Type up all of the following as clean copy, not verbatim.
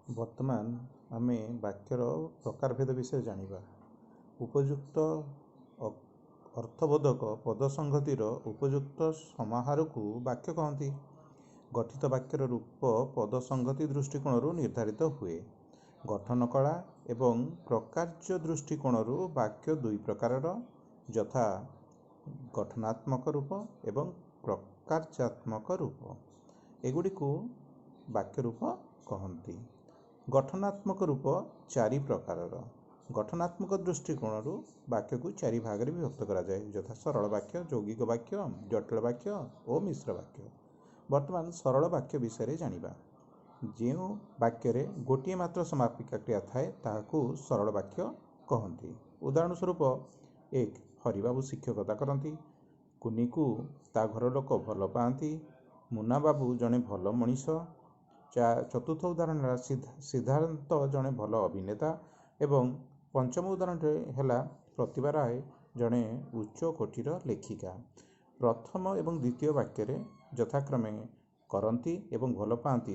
ବର୍ତ୍ତମାନ ଆମେ ବାକ୍ୟର ପ୍ରକାରଭେଦ ବିଷୟରେ ଜାଣିବା। ଉପଯୁକ୍ତ ଅର୍ଥବୋଧକ ପଦ ସଂଗତିର ଉପଯୁକ୍ତ ସମାହାରକୁ ବାକ୍ୟ କହନ୍ତି। ଗଠିତ ବାକ୍ୟର ରୂପ ପଦ ସଂଗତି ଦୃଷ୍ଟିକୋଣରୁ ନିର୍ଦ୍ଧାରିତ ହୁଏ। ଗଠନ କଳା ଏବଂ ପ୍ରକାର୍ଯ୍ୟ ଦୃଷ୍ଟିକୋଣରୁ ବାକ୍ୟ ଦୁଇ ପ୍ରକାରର, ଯଥା ଗଠନାତ୍ମକ ରୂପ ଏବଂ ପ୍ରକାର୍ଯ୍ୟାତ୍ମକ ରୂପ। ଏଗୁଡ଼ିକୁ ବାକ୍ୟ ରୂପ କହନ୍ତି। ଗଠନାତ୍ମକ ରୂପ ଚାରି ପ୍ରକାରର। ଗଠନାତ୍ମକ ଦୃଷ୍ଟିକୋଣରୁ ବାକ୍ୟକୁ ଚାରି ଭାଗରେ ବିଭକ୍ତ କରାଯାଏ, ଯଥା ସରଳ ବାକ୍ୟ, ଯୌଗିକ ବାକ୍ୟ, ଜଟିଳ ବାକ୍ୟ ଓ ମିଶ୍ର ବାକ୍ୟ। ବର୍ତ୍ତମାନ ସରଳ ବାକ୍ୟ ବିଷୟରେ ଜାଣିବା। ଯେଉଁ ବାକ୍ୟରେ ଗୋଟିଏ ମାତ୍ର ସମାପିକା କ୍ରିୟା ଥାଏ ତାହାକୁ ସରଳ ବାକ୍ୟ କହନ୍ତି। ଉଦାହରଣ ସ୍ୱରୂପ, 1. ହରିବାବୁ ଶିକ୍ଷକତା କରନ୍ତି। କୁନିକୁ ତା ଘର ଲୋକ ଭଲ ପାଆନ୍ତି। ମୁନାବାବୁ ଜଣେ ଭଲ ମଣିଷ। ଚତୁର୍ଥ ଉଦାହରଣ ହେଲା ସିଦ୍ଧାନ୍ତ ଜଣେ ଭଲ ଅଭିନେତା ଏବଂ ପଞ୍ଚମ ଉଦାହରଣଟି ହେଲା ପ୍ରତିଭା ରାୟ ଜଣେ ଉଚ୍ଚ କୋଟିର ଲେଖିକା। ପ୍ରଥମ ଏବଂ ଦ୍ୱିତୀୟ ବାକ୍ୟରେ ଯଥାକ୍ରମେ କରନ୍ତି ଏବଂ ଭଲ ପାଆନ୍ତି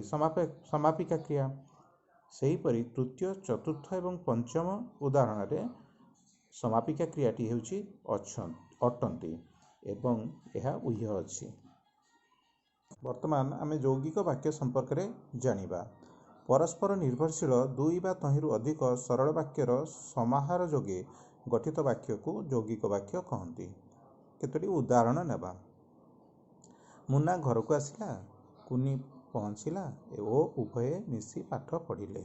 ସମାପିକା କ୍ରିୟା। ସେହିପରି ତୃତୀୟ, ଚତୁର୍ଥ ଏବଂ ପଞ୍ଚମ ଉଦାହରଣରେ ସମାପିକା କ୍ରିୟାଟି ହେଉଛି ଅଟନ୍ତି ଏବଂ ଏହା ଉହ୍ୟ ଅଛି। ବର୍ତ୍ତମାନ ଆମେ ଯୌଗିକ ବାକ୍ୟ ସମ୍ପର୍କରେ ଜାଣିବା। ପରସ୍ପର ନିର୍ଭରଶୀଳ ଦୁଇ ବା ତହିଁରୁ ଅଧିକ ସରଳ ବାକ୍ୟର ସମାହାର ଯୋଗେ ଗଠିତ ବାକ୍ୟକୁ ଯୌଗିକ ବାକ୍ୟ କହନ୍ତି। କେତୋଟି ଉଦାହରଣ ନେବା। ମୁନା ଘରକୁ ଆସିଲା, କୁନି ପହଞ୍ଚିଲା ଓ ଉଭୟେ ମିଶି ପାଠ ପଢ଼ିଲେ।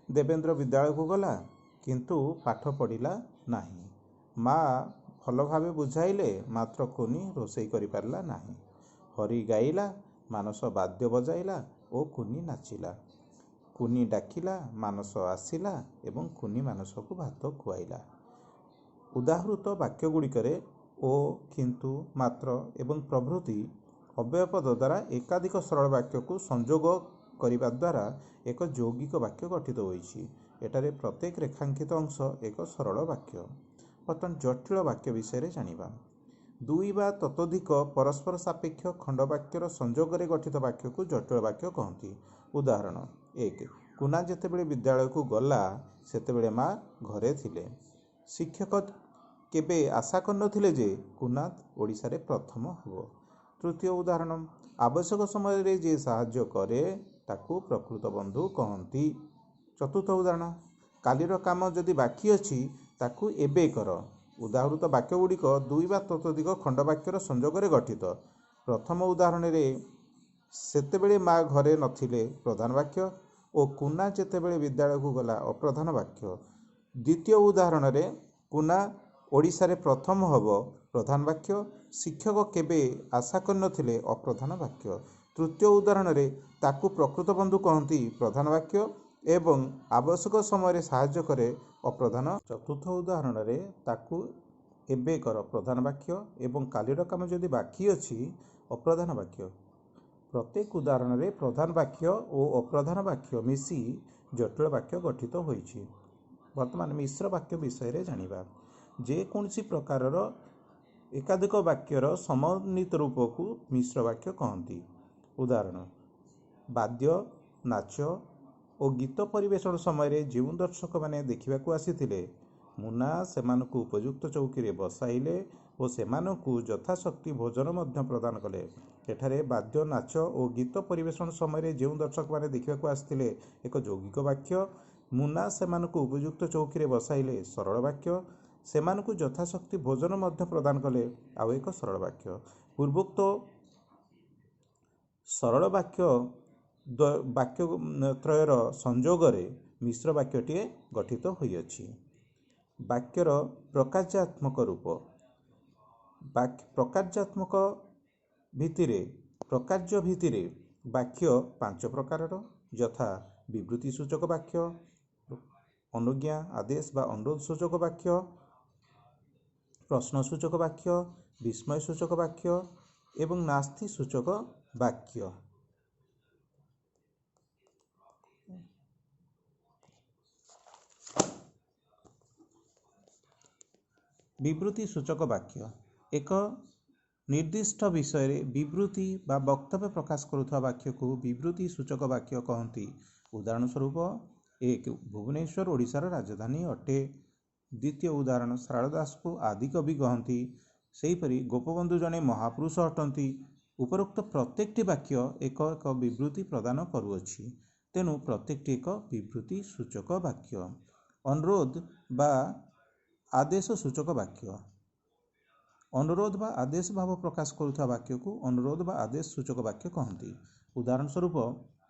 ଦେବେନ୍ଦ୍ର ବିଦ୍ୟାଳୟକୁ ଗଲା କିନ୍ତୁ ପାଠ ପଢ଼ିଲା ନାହିଁ। ମା ଭଲ ଭାବେ ବୁଝାଇଲେ ମାତ୍ର କୁନି ରୋଷେଇ କରିପାରିଲା ନାହିଁ। ହରି ଗାଇଲା, ମାନସ ବାଦ୍ୟ ବଜାଇଲା ଓ କୁନି ନାଚିଲା। କୁନି ଡାକିଲା, ମାନସ ଆସିଲା ଏବଂ କୁନି ମାନସକୁ ଭାତ ଖୁଆଇଲା। ଉଦାହୃତ ବାକ୍ୟଗୁଡ଼ିକରେ ଓ, କିନ୍ତୁ, ମାତ୍ର ଏବଂ ପ୍ରଭୃତି ଅବ୍ୟୟପଦ ଦ୍ୱାରା ଏକାଧିକ ସରଳ ବାକ୍ୟକୁ ସଂଯୋଗ କରିବା ଦ୍ୱାରା ଏକ ଯୌଗିକ ବାକ୍ୟ ଗଠିତ ହୋଇଛି। ଏଠାରେ ପ୍ରତ୍ୟେକ ରେଖାଙ୍କିତ ଅଂଶ ଏକ ସରଳ ବାକ୍ୟ। ବର୍ତ୍ତମାନ ଜଟିଳ ବାକ୍ୟ ବିଷୟରେ ଜାଣିବା। ଦୁଇ ବା ତତୋଧିକ ପରସ୍ପର ସାପେକ୍ଷ ଖଣ୍ଡବାକ୍ୟର ସଂଯୋଗରେ ଗଠିତ ବାକ୍ୟକୁ ଜଟିଳ ବାକ୍ୟ କହନ୍ତି। ଉଦାହରଣ: 1. କୁନା ଯେତେବେଳେ ବିଦ୍ୟାଳୟକୁ ଗଲା ସେତେବେଳେ ମା ଘରେ ଥିଲେ। ଶିକ୍ଷକ କେବେ ଆଶା କରିନଥିଲେ ଯେ କୁନା ଓଡ଼ିଶାରେ ପ୍ରଥମ ହେବ। ତୃତୀୟ ଉଦାହରଣ: ଆବଶ୍ୟକ ସମୟରେ ଯିଏ ସାହାଯ୍ୟ କରେ ତାକୁ ପ୍ରକୃତ ବନ୍ଧୁ କହନ୍ତି। ଚତୁର୍ଥ ଉଦାହରଣ: କାଲିର କାମ ଯଦି ବାକି ଅଛି ତାକୁ ଏବେ କର। ଉଦାହୃତ ବାକ୍ୟଗୁଡ଼ିକ ଦୁଇ ବା ତତୋଧିକ ଖଣ୍ଡବାକ୍ୟର ସଂଯୋଗରେ ଗଠିତ। ପ୍ରଥମ ଉଦାହରଣରେ ସେତେବେଳେ ମା ଘରେ ନଥିଲେ ପ୍ରଧାନ ବାକ୍ୟ ଓ କୁନା ଯେତେବେଳେ ବିଦ୍ୟାଳୟକୁ ଗଲା ଅପ୍ରଧାନ ବାକ୍ୟ। ଦ୍ୱିତୀୟ ଉଦାହରଣରେ କୁନା ଓଡ଼ିଶାରେ ପ୍ରଥମ ହେବ ପ୍ରଧାନ ବାକ୍ୟ, ଶିକ୍ଷକ କେବେ ଆଶା କରିନଥିଲେ ଅପ୍ରଧାନ ବାକ୍ୟ। ତୃତୀୟ ଉଦାହରଣରେ ତାକୁ ପ୍ରକୃତ ବନ୍ଧୁ କହନ୍ତି ପ୍ରଧାନ ବାକ୍ୟ ଏବଂ ଆବଶ୍ୟକ ସମୟରେ ସାହାଯ୍ୟ କରେ ଅପ୍ରଧାନ। ଚତୁର୍ଥ ଉଦାହରଣରେ ତାକୁ ଏବେ କର ପ୍ରଧାନ ବାକ୍ୟ ଏବଂ କାଲିର କାମ ଯଦି ବାକି ଅଛି ଅପ୍ରଧାନ ବାକ୍ୟ। ପ୍ରତ୍ୟେକ ଉଦାହରଣରେ ପ୍ରଧାନ ବାକ୍ୟ ଓ ଅପ୍ରଧାନ ବାକ୍ୟ ମିଶି ଜଟିଳ ବାକ୍ୟ ଗଠିତ ହୋଇଛି। ବର୍ତ୍ତମାନ ମିଶ୍ର ବାକ୍ୟ ବିଷୟରେ ଜାଣିବା। ଯେକୌଣସି ପ୍ରକାରର ଏକାଧିକ ବାକ୍ୟର ସମନ୍ୱିତ ରୂପକୁ ମିଶ୍ର ବାକ୍ୟ କହନ୍ତି। ଉଦାହରଣ: ବାଦ୍ୟ, ନାଚ ଓ ଗୀତ ପରିବେଷଣ ସମୟରେ ଯେଉଁ ଦର୍ଶକମାନେ ଦେଖିବାକୁ ଆସିଥିଲେ, ମୁନା ସେମାନଙ୍କୁ ଉପଯୁକ୍ତ ଚୌକିରେ ବସାଇଲେ ଓ ସେମାନଙ୍କୁ ଯଥାଶକ୍ତି ଭୋଜନ ମଧ୍ୟ ପ୍ରଦାନ କଲେ। ଏଠାରେ ବାଦ୍ୟ, ନାଚ ଓ ଗୀତ ପରିବେଷଣ ସମୟରେ ଯେଉଁ ଦର୍ଶକମାନେ ଦେଖିବାକୁ ଆସିଥିଲେ ଏକ ଯୌଗିକ ବାକ୍ୟ, ମୁନା ସେମାନଙ୍କୁ ଉପଯୁକ୍ତ ଚୌକିରେ ବସାଇଲେ ସରଳ ବାକ୍ୟ, ସେମାନଙ୍କୁ ଯଥାଶକ୍ତି ଭୋଜନ ମଧ୍ୟ ପ୍ରଦାନ କଲେ ଆଉ ଏକ ସରଳ ବାକ୍ୟ। ପୂର୍ବୋକ୍ତ ସରଳ ବାକ୍ୟତ୍ରୟର ସଂଯୋଗରେ ମିଶ୍ର ବାକ୍ୟଟିଏ ଗଠିତ ହୋଇଅଛି। ବାକ୍ୟର ପ୍ରକାର୍ଯ୍ୟାତ୍ମକ ରୂପ। ପ୍ରକାର୍ଯ୍ୟ ଭିତ୍ତିରେ ବାକ୍ୟ ପାଞ୍ଚ ପ୍ରକାରର, ଯଥା ବିବୃତ୍ତି ସୂଚକ ବାକ୍ୟ, ଅନୁଜ୍ଞା, ଆଦେଶ ବା ଅନୁରୋଧ ସୂଚକ ବାକ୍ୟ, ପ୍ରଶ୍ନ ସୂଚକ ବାକ୍ୟ, ବିସ୍ମୟ ସୂଚକ ବାକ୍ୟ ଏବଂ ନାସ୍ତି ସୂଚକ ବାକ୍ୟ। ବିବୃତ୍ତି ସୂଚକ ବାକ୍ୟ ଏକ ନିର୍ଦ୍ଦିଷ୍ଟ ବିଷୟରେ ବିବୃତ୍ତି ବା ବକ୍ତବ୍ୟ ପ୍ରକାଶ କରୁଥିବା ବାକ୍ୟକୁ ବିବୃତ୍ତି ସୂଚକ ବାକ୍ୟ କହନ୍ତି। उदाहरण स्वरूप 1 भुवनेश्वर ओडिशार राजधानी अटे। द्वितीय उदाहरण सारଳା दास को आदि कवि कहती। सेहीपरि गोपबंधु जड़े महापुरुष अटंती। उपरोक्त प्रत्येकटी वाक्य एक एक विवृत्ति प्रदान करुअछि, तेणु प्रत्येकटी एक विवृत्ति सूचक वाक्य। अनुरोध बा आदेश सूचक वाक्य। अनुरोध बा आदेश भाव प्रकाश करुवा वाक्य को अनुरोध बा आदेश सूचक वाक्य कहती। उदाहरण स्वरूप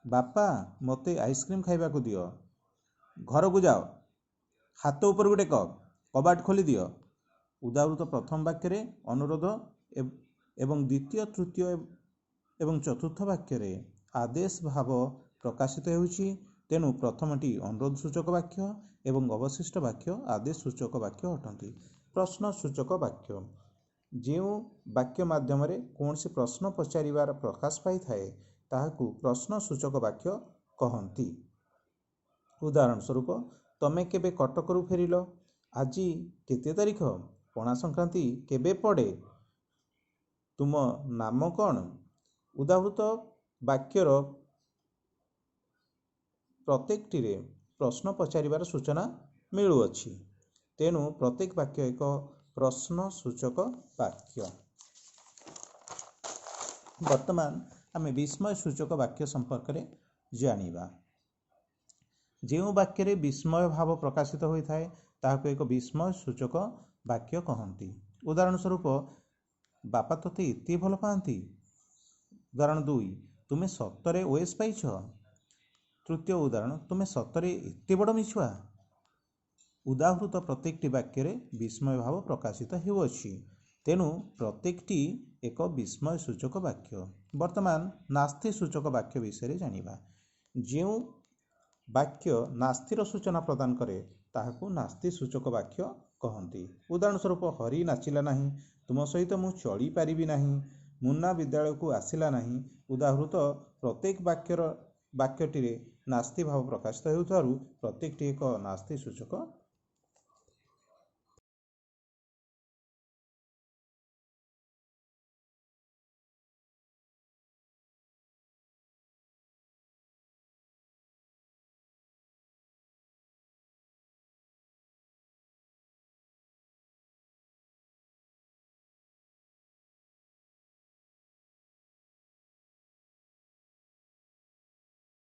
बापा मते आइसक्रीम खाइबा को दियो, घर को जाओ, हाथ ऊपर को टेक, कबाट खोली दियो। उदाहृत प्रथम वाक्य रे अनुरोध एवं द्वितीय तृतीय एवं चतुर्थ वाक्य रे आदेश भाव प्रकाशित होउछि, तेणु प्रथमटी अनुरोध सूचक वाक्य एवं अवशिष्ट वाक्य आदेश सूचक वाक्य अटंती। प्रश्न सूचक वाक्य जो वाक्य माध्यम कौन से प्रश्न पचारिबार प्रकाश पाई थाए ताहाकू प्रश्न सूचक वाक्य कहती। उदाहरण स्वरूप तमे केबे कटकरू फेरिल, आज केते तारीख, पणा संक्रांति केबे पड़े, तुम नाम कौन। उदाहृत वाक्यर प्रत्येकटी प्रश्न पचारिबार सूचना मिलुअछि, तेणु प्रत्येक वाक्य एक प्रश्न सूचक वाक्य। वर्तमान आमे विस्मय सूचक वाक्य संपर्क में जानिबा। जो वाक्य रे विस्मय भाव प्रकाशित होता है ताहाको एक विस्मय सूचक वाक्य कहती। उदाहरण स्वरूप बापा तोते एते भल पाती। उदाहरण 2 तुमे सतरे ओएस पाइछ। तृतीय उदाहरण तुमे सतरे एते बड़ मिछुआ। उदाहृत प्रत्येकटी वाक्य रे विस्मय भाव प्रकाशित होउछि, तेणु प्रत्येकटी एक विस्मय सूचक वाक्य। वर्तमान नास्ति सूचक वाक्य विषय जानिबा। जो वाक्य नास्तिर सूचना प्रदान करे ताहाकू नास्ति सूचक वाक्य कहती। उदाहरण स्वरूप हरि नाचिला नहीं, तुम सहित मु चली पारिबी नहीं, मुन्ना विद्यालय को आसिला नहीं। उदाहृत प्रत्येक वाक्यटी नास्ति भाव प्रकाशित होउथारु प्रत्येकटी एक नास्ति सूचक